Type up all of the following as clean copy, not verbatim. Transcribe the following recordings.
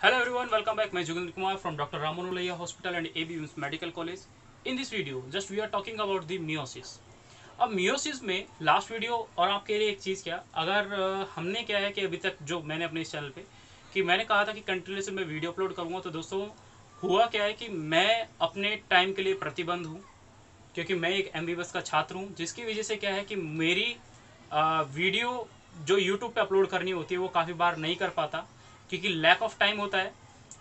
Hello everyone, welcome back. मैं Joginder Kumar from Dr. Ramanulaya Hospital and AB Medical College. In this video, just we are talking about the meiosis. अब meiosis में last video और आपके लिए एक चीज़ क्या, अगर हमने क्या है कि अभी तक जो मैंने अपने इस चैनल पे कि मैंने कहा था कि कंटिन्यूसली मैं वीडियो अपलोड करूँगा, तो दोस्तों हुआ क्या है कि मैं अपने टाइम के लिए प्रतिबंध हूँ, क्योंकि मैं एक MBBS का छात्र हूँ, जिसकी वजह से क्या है कि मेरी वीडियो जो यूट्यूब पे अपलोड करनी होती है वो काफ़ी बार नहीं कर पाता, क्योंकि लैक ऑफ टाइम होता है।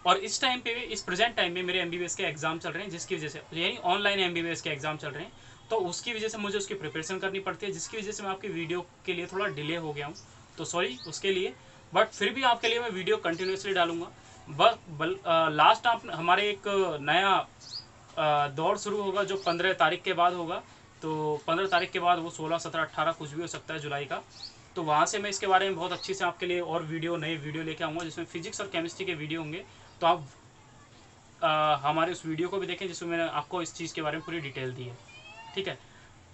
और इस टाइम पे इस प्रेजेंट टाइम में मेरे MBBS के एग्जाम चल रहे हैं, जिसकी वजह से यानी ऑनलाइन MBBS के एग्जाम चल रहे हैं, तो उसकी वजह से मुझे उसकी प्रिपरेशन करनी पड़ती है, जिसकी वजह से मैं आपकी वीडियो के लिए थोड़ा डिले हो गया हूँ, तो सॉरी उसके लिए। बट फिर भी आपके लिए मैं वीडियो कंटिन्यूसली डालूंगा। लास्ट आप हमारे एक नया दौर शुरू होगा जो 15 तारीख के बाद होगा, तो 15 तारीख के बाद वो 16, 17, 18 कुछ भी हो सकता है जुलाई का, तो वहाँ से मैं इसके बारे में बहुत अच्छी से आपके लिए और नए वीडियो लेके आऊँगा, जिसमें फिजिक्स और केमिस्ट्री के वीडियो होंगे। तो आप हमारे उस वीडियो को भी देखें जिसमें मैंने आपको इस चीज़ के बारे में पूरी डिटेल दी है, ठीक है।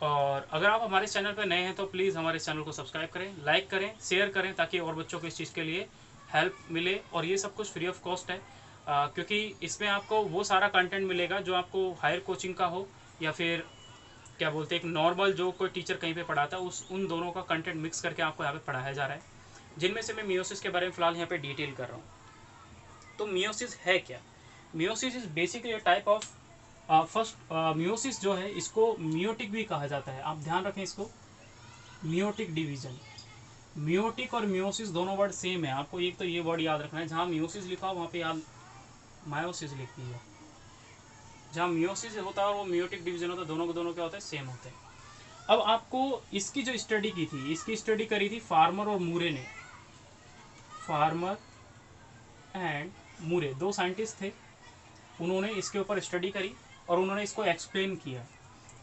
और अगर आप हमारे चैनल पर नए हैं तो प्लीज़ हमारे चैनल को सब्सक्राइब करें, लाइक करें, शेयर करें, ताकि और बच्चों को इस चीज़ के लिए हेल्प मिले। और ये सब कुछ फ्री ऑफ कॉस्ट है, क्योंकि इसमें आपको वो सारा कंटेंट मिलेगा जो आपको हायर कोचिंग का हो या फिर क्या बोलते हैं एक नॉर्मल जो कोई टीचर कहीं पे पढ़ाता है, उस उन दोनों का कंटेंट मिक्स करके आपको यहाँ पे पढ़ाया जा रहा है, जिनमें से मैं मियोसिस के बारे में फिलहाल यहाँ पे डिटेल कर रहा हूँ। तो मियोसिस है क्या? Meiosis is basically type of first meiosis जो है इसको मियोटिक भी कहा जाता है, आप ध्यान रखें इसको, मियोटिक डिवीजन। मियोटिक और मियोसिस दोनों वर्ड सेम है, आपको एक तो ये वर्ड याद रखना है, जहाँ मियोसिस लिखा हो वहाँ पे याद मायोसिस लिखनी है। जहाँ मियोसिस होता है और वो मियोटिक डिवीजन होता है, दोनों को दोनों क्या होता है, सेम होते हैं। अब आपको इसकी जो स्टडी की थी, इसकी स्टडी करी थी फार्मर और मूरे ने। फार्मर एंड मूरे दो साइंटिस्ट थे, उन्होंने इसके ऊपर स्टडी करी और उन्होंने इसको एक्सप्लेन किया।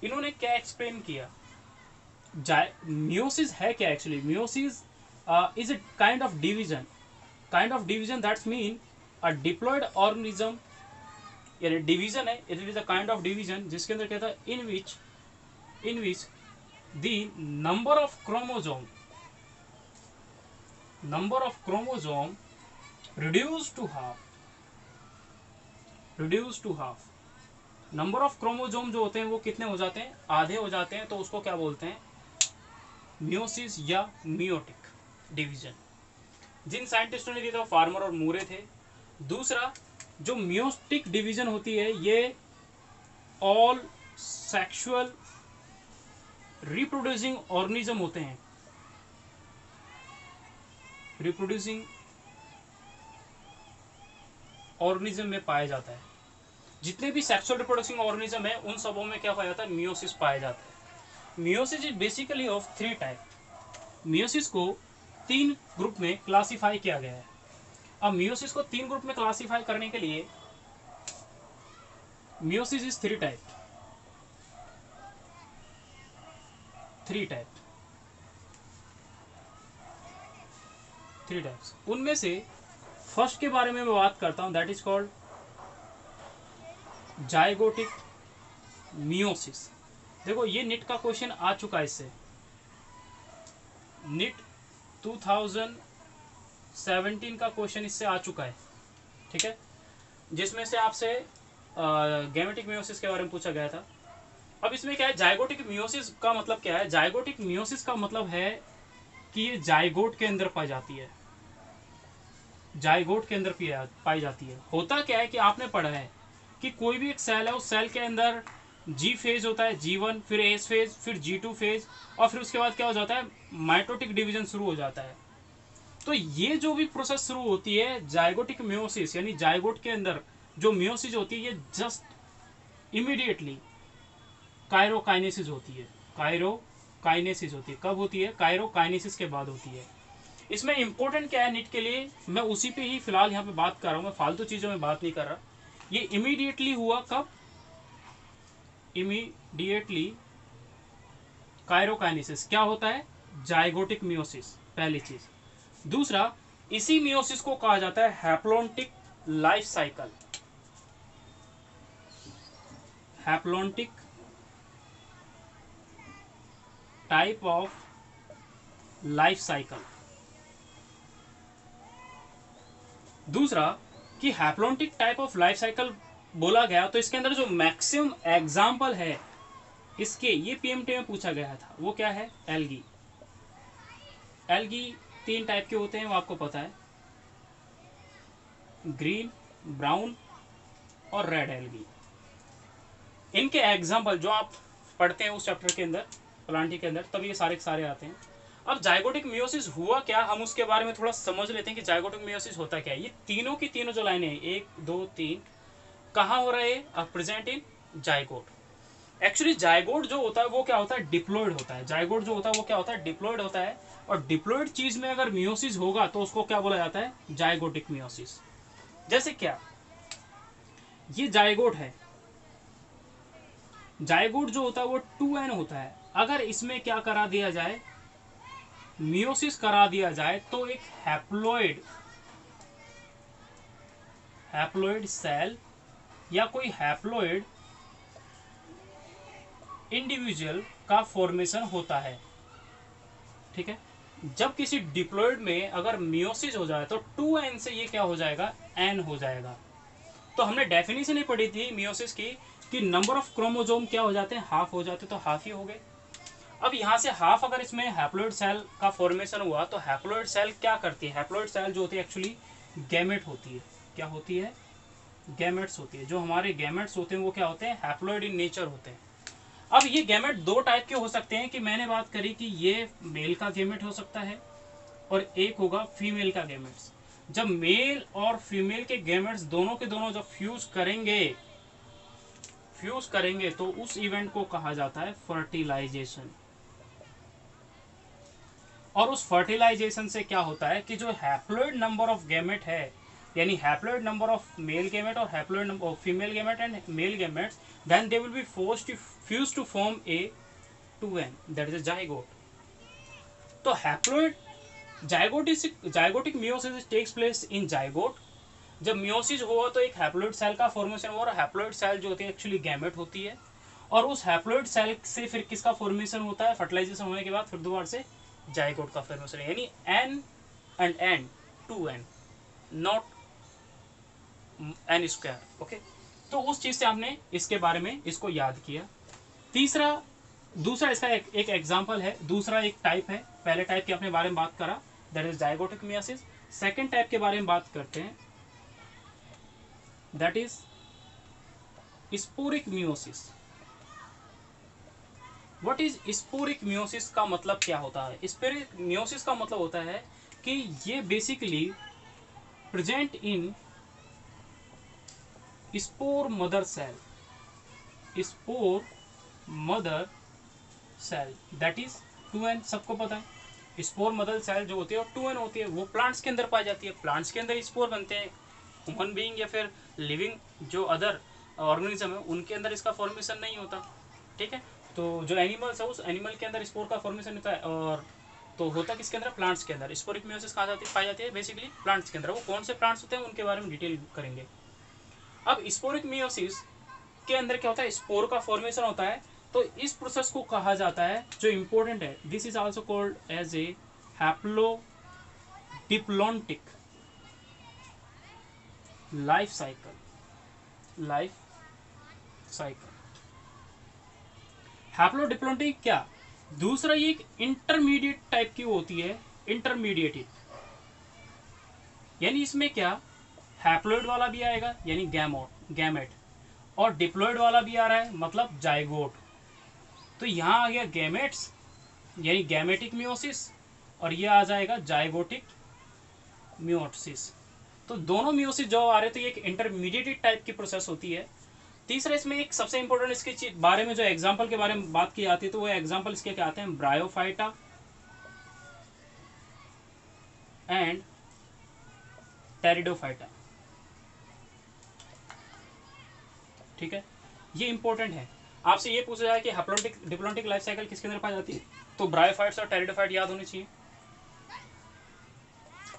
इन्होंने क्या एक्सप्लेन किया, मियोसिस है क्या actually? Meiosis is a kind of division that's mean a diploid organism, यानी डिवीजन है, it is a kind of division जिसके अंदर क्या था, in which the number of chromosome reduced to half। Number of chromosome जो होते हैं वो कितने हो जाते हैं, आधे हो जाते हैं, तो उसको क्या बोलते हैं, मियोसिस या मियोटिक डिवीजन। जिन साइंटिस्टों ने दिया था फार्मर और मूरे थे। दूसरा, जो मियोटिक डिवीजन होती है ये ऑल सेक्सुअल रिप्रोड्यूसिंग ऑर्गेनिज्म होते हैं, रिप्रोड्यूसिंग ऑर्गेनिज्म में पाया जाता है। जितने भी सेक्सुअल रिप्रोडक्टिंग ऑर्गेनिज्म है उन सबों में क्या पाया जाता है, मियोसिस पाया जाता है। Meiosis is basically of 3 type. Meiosis को 3 ग्रुप में क्लासिफाई किया गया है। अब मियोसिस को 3 ग्रुप में क्लासिफाई करने के लिए meiosis is 3 type, 3 type, 3 types. उनमें से फर्स्ट के बारे में मैं बात करता हूं, दैट इज कॉल्ड जायगोटिक मियोसिस। देखो ये निट का क्वेश्चन आ चुका है, इससे निट 2017 का क्वेश्चन इससे आ चुका है, ठीक है, जिसमें से आपसे गैमेटिक मियोसिस के बारे में पूछा गया था। अब इसमें क्या है, जायगोटिक मियोसिस का मतलब क्या है? जायगोटिक मियोसिस का मतलब है कि ये जायगोट के अंदर पाई जाती है, जायगोट के अंदर पाई जाती है। होता क्या है कि आपने पढ़ा है कि कोई भी एक सेल है, उस सेल के अंदर जी फेज होता है, G1, फिर एस फेज, फिर G2 फेज, और फिर उसके बाद क्या हो जाता है, माइटोटिक डिवीजन शुरू हो जाता है। तो ये जो भी प्रोसेस शुरू होती है जायगोटिक मियोसिस, यानी जायगोट के अंदर जो मियोसिस होती है, ये जस्ट इमीडिएटली कायरोकाइनेसिस होती है। कायरोकाइनेसिस होती है, कब होती है, कायरोकाइनेसिस के बाद होती है। इसमें इंपॉर्टेंट क्या है निट के लिए, मैं उसी पे ही फिलहाल यहाँ पे बात कर रहा हूँ, मैं फालतू चीज़ों में बात नहीं कर रहा। ये इमीडिएटली हुआ कब, इमीडिएटली कायरोकाइनेसिस क्या होता है, जायगोटिक मियोसिस, पहली चीज। दूसरा, इसी मियोसिस को कहा जाता है haplontic life cycle. Haplontic type of life cycle. दूसरा, कि haplontic type of life cycle बोला गया, तो इसके अंदर जो मैक्सिमम एग्जाम्पल है इसके, ये पीएमटी में पूछा गया था, वो क्या है? एल्गी। एल्गी 3 टाइप के होते हैं, वो आपको पता है, ग्रीन, ब्राउन और रेड एल्गी। इनके एग्जाम्पल जो आप पढ़ते हैं उस चैप्टर के अंदर, प्लांटी के अंदर, तब ये सारे के सारे आते हैं। अब जाइगोटिक मियोसिस हुआ क्या, हम उसके बारे में थोड़ा समझ लेते हैं कि जाइगोटिक मियोसिस होता क्या है। ये तीनों की तीनों जो लाइनें हैं, 1 2 3, कहाँ हो रहे हैं? Present in zygote. Actually zygote जो होता है वो क्या होता है? डिप्लॉयड होता है। जाइगोट जो होता है वो क्या होता है? डिप्लॉयड होता है। और डिप्लॉयड चीज में अगर मियोसिस होगा तो उसको क्या बोला जाता है? Zygotic meiosis. जैसे क्या, ये जाइगोट है, जाइगोट जो होता है वो 2n होता है। अगर इसमें क्या करा दिया जाए? मियोसिस करा दिया जाए, तो एक हैप्लोइड सेल या कोई हैप्लोइड इंडिविजुअल का फॉर्मेशन होता है। ठीक है, जब किसी डिप्लॉयड में अगर मियोसिस हो जाए तो 2n से ये क्या हो जाएगा? n हो जाएगा। तो हमने डेफिनेशन ही पढ़ी थी मियोसिस की कि नंबर ऑफ क्रोमोसोम क्या हो जाते हैं? हाफ हो जाते, तो हाफ ही हो गए। अब यहाँ से हाफ अगर इसमें हैप्लोइड सेल का फॉर्मेशन हुआ, तो हैप्लोइड सेल क्या करती है? हैप्लोइड सेल जो होती है एक्चुअली गैमेट होती है। क्या होती है? गैमेट्स होती है। जो हमारे गैमेट्स होते हैं वो क्या होते हैं? हैप्लोइड इन नेचर होते हैं। अब ये गैमेट 2 टाइप के हो सकते हैं, कि मैंने बात करी कि ये मेल का गैमेट हो सकता है और एक होगा फीमेल का गैमेट्स। जब मेल और फीमेल के गैमेट्स दोनों के दोनों जब फ्यूज करेंगे तो उस इवेंट को कहा जाता है फर्टिलाइजेशन। और उस फर्टिलाइजेशन से क्या होता है कि जो हैप्लोइड नंबर ऑफ गैमेट है, यानी haploid number of male gamete और haploid number of female gamete and male gametes, then they will be forced to fuse to form a 2n, that is a zygote. तो haploid zygotic meiosis takes place in zygote. जब meiosis हुआ तो एक haploid cell का formation हुआ, और haploid cell जो होती है एक्चुअली गैमेट होती है, और उस हैप्लोइड सेल से फिर किसका फॉर्मेशन होता है? फर्टिलाइजेशन होने के बाद फिर दोबारा से जाइगोट का फॉर्मेशन, यानी n and n 2n, not n square. Okay, तो उस चीज से हमने इसके बारे में इसको याद किया। दूसरा इसका एक एग्जांपल है, दूसरा एक टाइप है। पहले टाइप के अपने बारे में बात करा, that is zygotic meiosis. Second type के बारे में बात करते हैं, that is sporic meiosis. What is sporic meiosis का मतलब क्या होता है? स्पोरिक मियोसिस का मतलब होता है कि ये basically present in spore mother cell, that is 2n। सबको पता है स्पोर मदर सेल जो होती है 2n होती है, वो प्लांट्स के अंदर पाई जाती है। प्लांट्स के अंदर स्पोर बनते हैं। ह्यूमन बीइंग या फिर लिविंग जो अदर ऑर्गेनिज्म है उनके अंदर इसका फॉर्मेशन नहीं होता। ठीक है, तो जो एनिमल्स है उस एनिमल के अंदर स्पोर का फॉर्मेशन होता है, और तो होता किसके अंदर? प्लांट्स के अंदर। स्पोरिक मियोसिस कहाँ पाई जाती है? बेसिकली प्लांट्स के अंदर। वो कौन से प्लांट्स होते हैं उनके बारे में डिटेल करेंगे। अब स्पोरिक मियोसिस के अंदर क्या होता है? स्पोर का फॉर्मेशन होता है। तो इस प्रोसेस को कहा जाता है, जो इंपॉर्टेंट है, this is also called as a haplodiplontic life cycle. Haplodiplontic क्या? दूसरा ये एक इंटरमीडिएट टाइप की होती है, इंटरमीडिएटेड, यानी इसमें क्या, हैप्लोइड वाला भी आएगा यानी गैमेट, और डिप्लॉयड वाला भी आ रहा है मतलब जाइगोट। तो यहां आ गया गैमेट्स यानी गैमेटिक मियोसिस, और ये आ जाएगा जाइगोटिक मियोसिस। तो दोनों मियोसिस जो आ रहे थे, ये एक इंटरमीडिएट टाइप की प्रोसेस होती है। तीसरा इसमें एक सबसे इंपॉर्टेंट इसके बारे में जो एग्जांपल के बारे में बात की जाती है, तो वो एग्जांपल इसके क्या आते हैं? Bryophyta and pteridophyta. ठीक है, ये इंपॉर्टेंट है। आपसे ये पूछा जाए कि हैप्लोडिप्लॉन्टिक लाइफ साइकिल किसके अंदर पाई जाती है, तो ब्रायोफाइट्स और टेरिडोफाइट याद होनी चाहिए।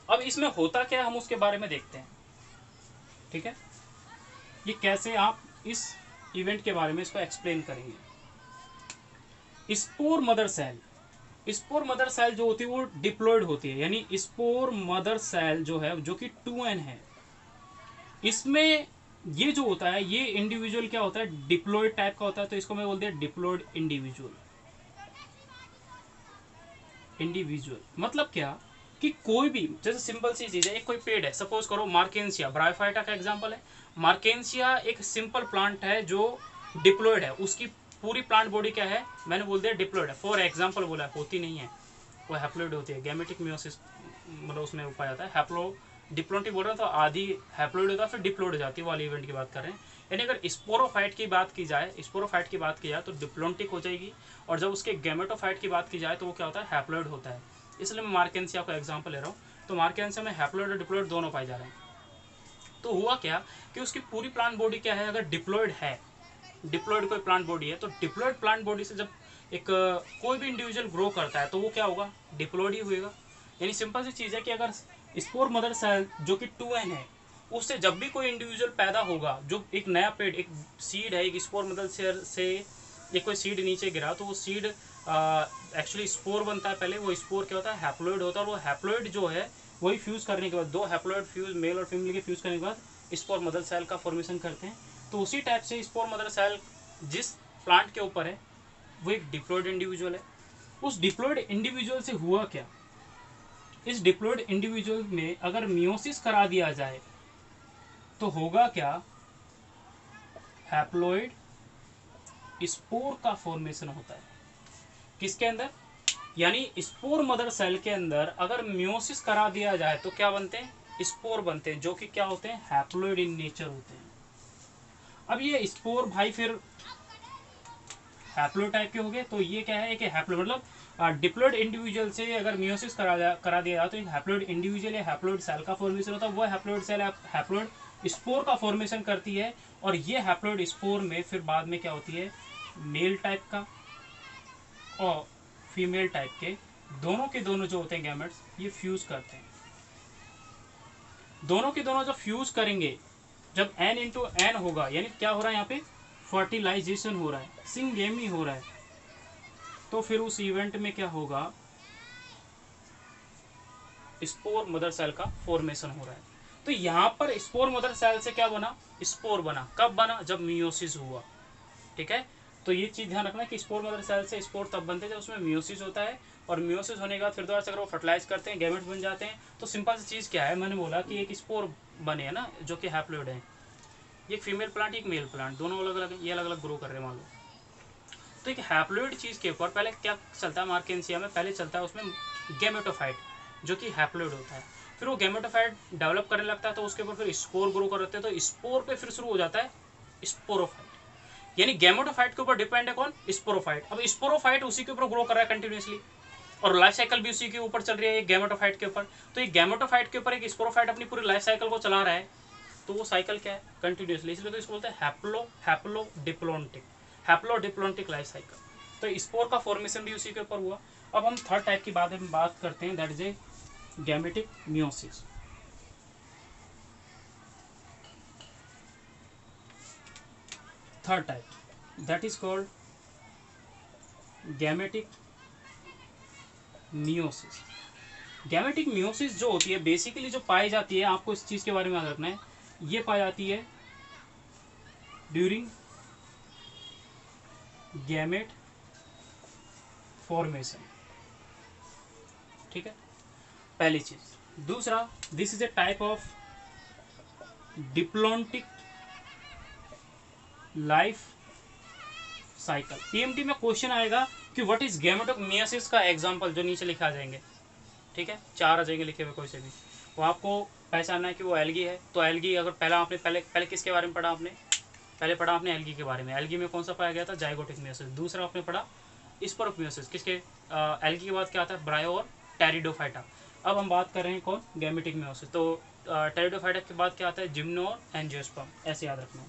अब इसमें होता क्या है हम उसके बारे में देखते हैं। ठीक है, ये कैसे आप इस इवेंट के बारे में इसको एक्सप्लेन करेंगे। स्पोर मदर सेल जो होती है वो डिप्लॉयड होती है, यानी स्पोर मदर सेल जो है, जो कि 2n है, इसमें ये जो होता है ये इंडिविजुअल क्या होता है, डिप्लॉयड टाइप का होता है, तो इसको मैं बोलते हैं डिप्लॉयड इंडिविजुअल। इंडिविजुअल मतलब क्या कि कोई भी, जैसे सिंपल सी चीज है, एक कोई पेड़ है, सपोज करो मार्केंसिया, ब्रायोफाइटा का एग्जांपल है। मार्केंसिया एक सिंपल प्लांट है जो डिप्लॉयड है, उसकी पूरी प्लांट बॉडी क्या है, मैंने बोल दिया डिप्लॉयड है, फॉर एग्जांपल बोला, होती नहीं है, वो हैप्लॉयड होती है। गैमेटिक मियोसिस मतलब उसमें पाया जाता है। हैप्लो डिप्लॉन्टिक बोल रहे हैं तो आधी हैप्लॉयड होता है, फिर डिप्लॉयड हो जाती है, वाली इवेंट की बात कर रहे हैं। यानी अगर स्पोरोफाइट की बात की जाए, स्पोरोफाइट की बात की जाए तो डिप्लॉन्टिक हो जाएगी, और जब उसके गैमेटोफाइट की बात की जाए तो वो क्या होता है, हैप्लॉयड होता है। इसलिए मैं मार्केंसिया का एग्जांपल ले रहा हूँ। तो मार्केंसिया में हैप्लॉयड और डिप्लॉयड दोनों पाए जा रहे हैं। तो हुआ क्या कि उसकी पूरी प्लांट बॉडी क्या है, अगर डिप्लॉयड है, डिप्लॉयड कोई प्लांट बॉडी है, तो डिप्लॉयड प्लांट बॉडी से जब एक कोई भी इंडिविजुअल ग्रो करता है तो वो क्या होगा, डिप्लॉयड ही होएगा। यानी सिंपल सी चीज़ है कि अगर स्पोर मदर सेल जो कि 2n है, उससे जब भी कोई इंडिविजुअल पैदा होगा, जो एक नया पेड़, एक सीड है, एक स्पोर मदर सेल से एक कोई सीड नीचे गिरा, तो वो सीड एक्चुअली स्पोर बनता है पहले, वो स्पोर क्या होता है, हैप्लॉयड होता है, और वो हैप्लॉयड जो है वही फ्यूज करने के बाद, दो हैप्लॉयड फ्यूज मेल और फीमेल के फ्यूज करने के बाद स्पोर मदर सेल का फॉर्मेशन करते हैं। तो उसी टाइप से स्पोर मदर सेल जिस प्लांट के ऊपर है वो एक डिप्लॉयड इंडिविजुअल है। उस डिप्लॉयड इंडिविजुअल से हुआ क्या, इस डिप्लॉयड इंडिविजुअल में अगर मियोसिस करा दिया जाए तो होगा क्या, हैप्लॉयड स्पोर का फॉर्मेशन होता है। किसके अंदर, यानी स्पोर मदर सेल के अंदर अगर मियोसिस करा दिया जाए तो क्या बनते हैं, स्पोर बनते हैं, जो कि क्या होते हैं, हैप्लॉयड इन नेचर होते हैं। अब ये स्पोर भाई फिर हैप्लो टाइप के हो गए, तो ये क्या है कि हैप्लो मतलब डिप्लॉयड इंडिविजुअल से अगर मियोसिस करा दिया जाए तो एक हैप्लॉयड इंडिविजुअल या हैप्लॉयड सेल का फॉर्मेशन होता है। वो हैप्लॉयड सेल हैप्लॉयड स्पोर का फॉर्मेशन करती है, और ये हैप्लॉयड स्पोर में फिर बाद में क्या होती है, मेल टाइप का और फीमेल टाइप के दोनों के दोनों जो होते हैं गैमेट्स, ये फ्यूज करते हैं। दोनों के दोनों जब फ्यूज करेंगे, जब n इंटू एन होगा, यानी क्या हो रहा है यहाँ पे, फर्टिलाइजेशन हो रहा है, सिंगेमी हो रहा है, तो फिर उस इवेंट में क्या होगा, स्पोर मदर सेल का फॉर्मेशन हो रहा है। तो यहाँ पर स्पोर मदर सेल से क्या बना, स्पोर बना, कब बना, जब मियोसिस हुआ। ठीक है, तो ये चीज ध्यान रखना कि स्पोर मदर सेल से स्पोर तब बनते हैं जब उसमें मियोसिस होता है, और मियोसिस होने के बाद फिर दोबारा से अगर वो फर्टिलाइज करते हैं, गैमेट्स बन जाते हैं। तो सिंपल सी चीज क्या है, मैंने बोला कि एक स्पोर बने है ना, जो कि हैप्लॉयड है, एक फीमेल प्लांट एक मेल प्लांट, दोनों अलग अलग, ये अलग अलग ग्रो कर रहे हैं मान लो। तो एक हैप्लॉयड चीज के ऊपर पहले क्या चलता है, मार्केंसिया में पहले चलता है उसमें गैमेटोफाइट, जो कि हैप्लॉयड होता है। फिर वो गैमेटोफाइट डेवलप करने लगता है, तो उसके ऊपर फिर स्पोर ग्रो करते हैं, तो स्पोर पे फिर शुरू हो जाता है स्पोरोफाइट। यानी गैमेटोफाइट के ऊपर डिपेंड है कौन, स्पोरोफाइट। अब स्पोरोफाइट उसी के ऊपर ग्रो कर रहा है कंटिन्यूसली, और लाइफ साइकिल भी उसी के ऊपर चल रही है, एक गैमेटोफाइट के ऊपर। तो एक गैमेटोफाइट के ऊपर एक स्पोरोफाइट अपनी पूरी लाइफ साइकिल को चला रहा है, तो वो साइकिल क्या है, कंटिन्यूसली, इसलिए तो इसको बोलते हैं हैप्लो डिप्लॉन्टिक लाइफ साइकिल। तो स्पोर का फॉर्मेशन भी उसी के ऊपर हुआ। अब हम थर्ड टाइप की बात करते हैं, that is a gametic meiosis. Third type that is called gametic meiosis. Gametic meiosis जो होती है बेसिकली जो पाई जाती है, आपको इस चीज के बारे में याद रखना है, ये पाई जाती है ड्यूरिंग गैमेट फॉर्मेशन। ठीक है, पहली चीज। दूसरा, this is a type of diplontic life cycle. PMT में क्वेश्चन आएगा कि व्हाट इज गैमेटोमियोसिस का एग्जांपल, जो नीचे लिखा आ जाएंगे। ठीक है, 4 आ जाएंगे लिखे हुए कोई से भी, वो आपको पहचानना है कि वो एल्गी है। तो एल्गी अगर पहले किसके बारे में पढ़ा आपने, पहले पढ़ा आपने एल्गी के बारे में। एल्गी में कौन सा पाया गया था, जाइगोटिक मियोसिस। दूसरा आपने पढ़ा स्पोरोमियोसिस, किसके, एल्गी के बाद क्या आता है, ब्रायो और टेरिडोफाइटा। अब हम बात कर रहे हैं कौन, गैमेटिक मियोसिस। तो टेरिडोफाइटा के बाद क्या आता है, जिम्नो और एंजियोस्पर्म, ऐसे याद रखना।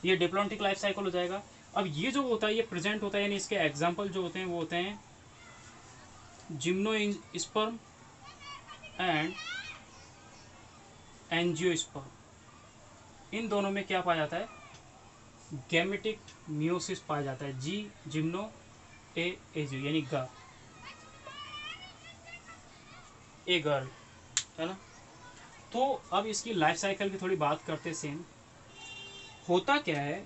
ये डिप्लॉन्टिक लाइफ साइकिल हो जाएगा। अब ये जो होता है ये प्रेजेंट होता है, यानी इसके एग्जाम्पल जो होते हैं वो होते हैं जिम्नोस्पर्म एंड एंजियोस्पर्म। इन दोनों में क्या पाया जाता है, गैमेटिक मियोसिस पाया जाता है। जी जिम्नो, ए एजियो, यानी गा, ए गर्ल, है ना। तो अब इसकी लाइफ साइकिल की थोड़ी बात करते हैं। सेम होता क्या है,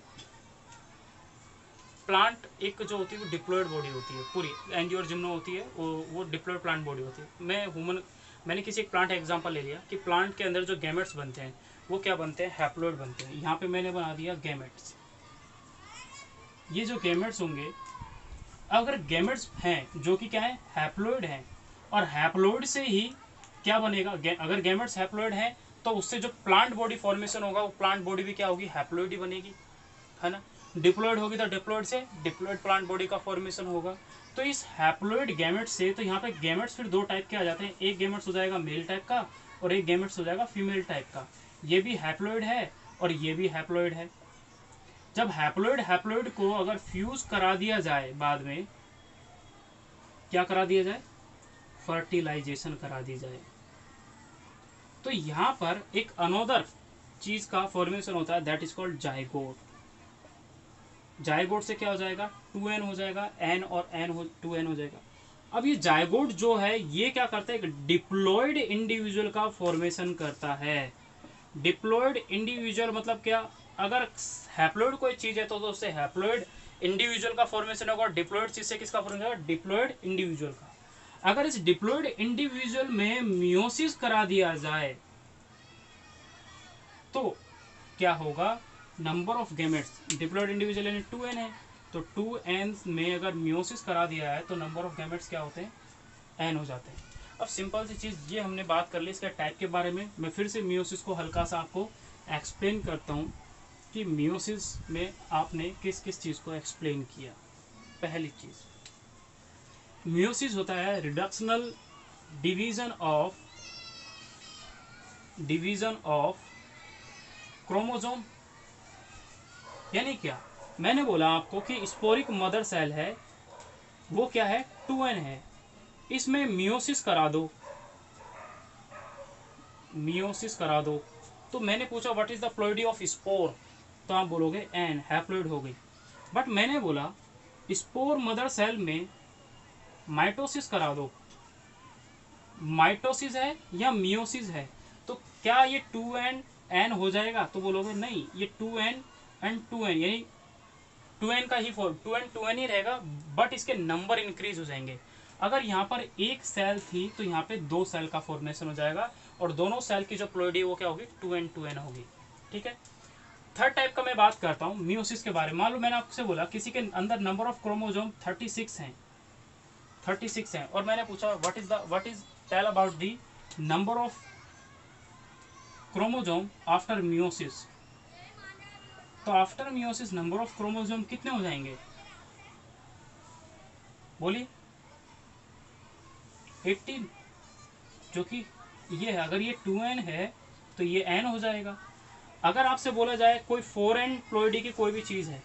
प्लांट एक जो होती है वो डिप्लॉयड बॉडी होती है, पूरी एंजियो और जिम्नो होती है, वो डिप्लॉयड प्लांट बॉडी होती है। मैंने किसी एक प्लांट एग्जांपल ले लिया कि प्लांट के अंदर जो गैमेट्स बनते हैं वो क्या बनते हैं, हैप्लॉयड बनते हैं। यहाँ पे मैंने बना दिया गैमेट्स। ये जो गैमेट्स होंगे, अगर गैमेट्स हैं जो कि क्या है, हैप्लॉयड हैं, और हैप्लॉयड से ही क्या बनेगा, अगर गैमेट्स हैप्लॉयड हैं तो उससे जो प्लांट बॉडी फॉर्मेशन होगा वो प्लांट बॉडी भी क्या होगी, हैप्लॉयड ही बनेगी, है ना। डिप्लॉयड होगी तो डिप्लॉयड से डिप्लॉयड प्लांट बॉडी का फॉर्मेशन होगा। तो इस हैप्लॉयड गैमेट्स से, तो यहाँ पे गैमेट्स फिर दो टाइप के आ जाते हैं, एक गैमेट्स हो जाएगा मेल टाइप का और एक गैमेट्स हो जाएगा फीमेल टाइप का। ये भी हैप्लॉयड है और ये भी हैप्लॉयड है। जब हैप्लॉयड को अगर फ्यूज करा दिया जाए, बाद में क्या करा दिया जाए, फर्टिलाइजेशन करा दी जाए, तो यहाँ पर एक अनोदर चीज का फॉर्मेशन होता है, that is called zygote. Zygote से क्या हो जाएगा, 2n हो जाएगा, n और n हो 2n हो जाएगा। अब ये जाइगोट जो है ये क्या करता है, एक डिप्लॉयड इंडिविजुअल का फॉर्मेशन करता है। डिप्लॉयड इंडिविजुअल मतलब क्या, अगर हैप्लॉयड कोई चीज है तो उससे हैप्लॉयड इंडिविजुअल का फॉर्मेशन होगा, डिप्लॉयड चीज से किसका फॉर्मेशन होगा, डिप्लॉयड इंडिविजुअल का। अगर इस डिप्लॉयड इंडिविजुअल में मियोसिस करा दिया जाए तो क्या होगा, number of gametes, diploid individual यानी 2n है, तो 2n में अगर मियोसिस करा दिया है तो नंबर ऑफ गैमेट्स क्या होते हैं, n हो जाते हैं। अब सिंपल सी चीज़ ये हमने बात कर ली इसके टाइप के बारे में। मैं फिर से मियोसिस को हल्का सा आपको एक्सप्लेन करता हूँ कि मियोसिस में आपने किस किस चीज़ को एक्सप्लेन किया। पहली चीज़, मियोसिस होता है रिडक्शनल डिवीजन ऑफ क्रोमोसोम। यानी क्या, मैंने बोला आपको कि स्पोरिक मदर सेल है वो क्या है, 2n है, इसमें मियोसिस करा दो। तो मैंने पूछा what is the ploidy of spore, तो आप बोलोगे n, हैप्लॉइड हो गई। बट मैंने बोला स्पोर मदर सेल में माइटोसिस करा दो, माइटोसिस है या मियोसिस है, तो क्या ये 2n n हो जाएगा, तो बोलोगे नहीं, ये 2n एंड 2n यानी 2n का ही फॉर्म, 2n ही रहेगा, बट इसके नंबर इंक्रीज हो जाएंगे। अगर यहाँ पर एक सेल थी तो यहाँ पे 2 सेल का फॉर्मेशन हो जाएगा और दोनों सेल की जो प्लॉइडी वो क्या होगी, 2n होगी। ठीक है। थर्ड टाइप का मैं बात करता हूँ मियोसिस के बारे में। मान लो मैंने आपसे बोला किसी के अंदर नंबर ऑफ क्रोमोसोम 36 हैं और मैंने पूछा what is tell about the number of chromosome after meiosis, तो after meiosis number of chromosome कितने हो जाएंगे, बोलिए 18, जो कि ये है। अगर ये 2n है तो ये n हो जाएगा। अगर आपसे बोला जाए कोई 4n प्लॉइडी की कोई भी चीज़ है,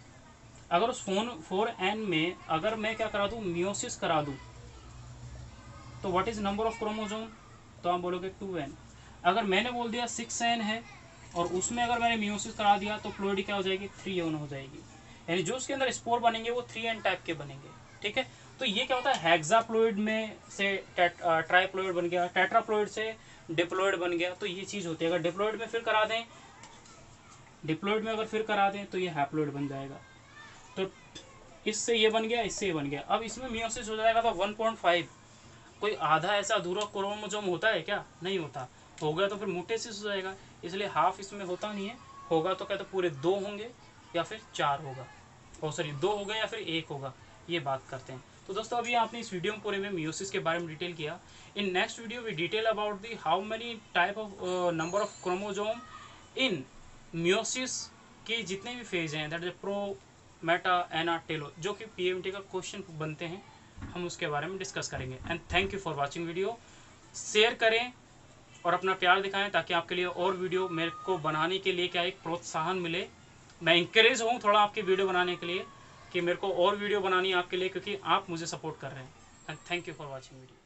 अगर उस 4n में अगर मैं क्या करा दूँ, मियोसिस करा दूँ, तो what is number of chromosome, तो आप बोलोगे 2n। अगर मैंने बोल दिया 6n है और उसमें अगर मैंने मियोसिस करा दिया तो प्लॉइडी क्या हो जाएगी, 3n हो जाएगी। यानी जो उसके अंदर स्पोर बनेंगे वो 3n टाइप के बनेंगे। ठीक है। तो ये क्या होता है, हेक्साप्लॉइड में से ट्राइप्लॉइड बन गया, टेट्राप्लॉइड से डिप्लॉइड बन गया, तो ये चीज़ होती है। अगर डिप्लॉइड में अगर फिर करा दें तो ये हैप्लॉइड बन जाएगा। तो इससे ये बन गया, इससे ये बन गया। अब इसमें मियोसिस हो जाएगा तो 1.5, कोई आधा ऐसा अधूरा क्रोमोसोम होता है क्या, नहीं होता, हो गया तो फिर मोटेसिस हो जाएगा। इसलिए हाफ इसमें होता नहीं है, होगा तो क्या तो पूरे 2 होंगे या फिर 4 होगा, और सॉरी 2 होगा या फिर 1 होगा, ये बात करते हैं। तो दोस्तों अभी आपने इस वीडियो में पूरे में मियोसिस के बारे में डिटेल किया। In next video we detail about the how many type of number of chromosome in meiosis के जितने भी फेज हैं, that is pro, meta, ana, telo, जो कि पीएमटी का क्वेश्चन बनते हैं, हम उसके बारे में डिस्कस करेंगे। And thank you for watching video. Share करें और अपना प्यार दिखाएं ताकि आपके लिए और वीडियो मेरे को बनाने के लिए क्या एक प्रोत्साहन मिले। मैं इंकरेज हूँ थोड़ा आपकी वीडियो बनाने के लिए कि मेरे को और वीडियो बनानी है आपके लिए, क्योंकि आप मुझे सपोर्ट कर रहे हैं। And thank you for watching video.